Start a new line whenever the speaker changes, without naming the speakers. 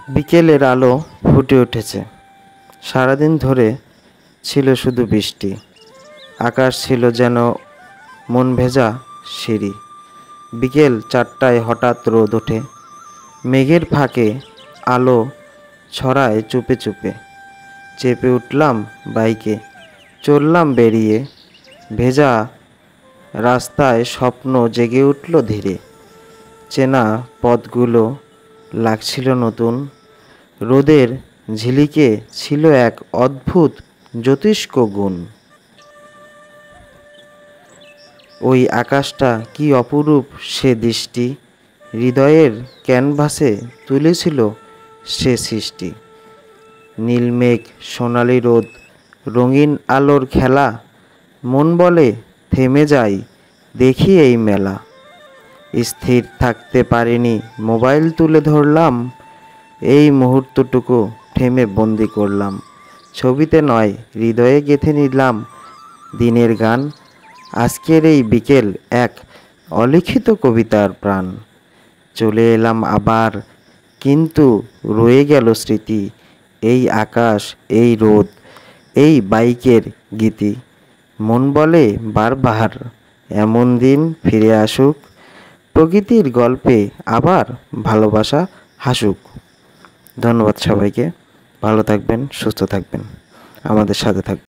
বিকেলের আলো ফুটে উঠেছে। সারাদিন ধরে ছিল শুধু বৃষ্টি। আকাশ ছিল যেন মন ভেজা সিঁড়ি। বিকেল 4টায় হঠাৎ রোদ ওঠে। মেঘের ফাঁকে আলো ছড়ায় চুপে চুপে। চেপে উঠলাম বাইকে, চললাম বেরিয়ে। ভেজা রাস্তায় স্বপ্ন জেগে উঠল ধীরে। চেনা পথগুলো লাগছিল নতুন। রোদের ঝিলিকে ছিল এক অদ্ভুত জ্যোতিষ্ক গুণ। ওই আকাশটা কি অপরূপ সে দৃষ্টি। হৃদয়ের ক্যানভাসে তুলেছিল সে সৃষ্টি। নীল মেঘ, সোনালি রোদ, রঙিন আলোর খেলা। মন বলে থেমে যাই, দেখি এই মেলা। স্থির থাকতে পারিনি, মোবাইল তুলে ধরলাম। এই মুহূর্তটুকু থেমে বন্দি করলাম। ছবিতে নয়, হৃদয়ে গেঁথে নিলাম দিনের গান। আজকের এই বিকেল এক অলিখিত কবিতার প্রাণ। চলে এলাম আবার, কিন্তু রয়ে গেল স্মৃতি। এই আকাশ, এই রোদ, এই বাইকের গীতি। মন বলে বারবার এমন দিন ফিরে আসুক। প্রকৃতির গল্পে আবার ভালোবাসা হাসুক। ধন্যবাদ সবাইকে। ভালো থাকবেন, সুস্থ থাকবেন, আমাদের সাথে থাকবেন।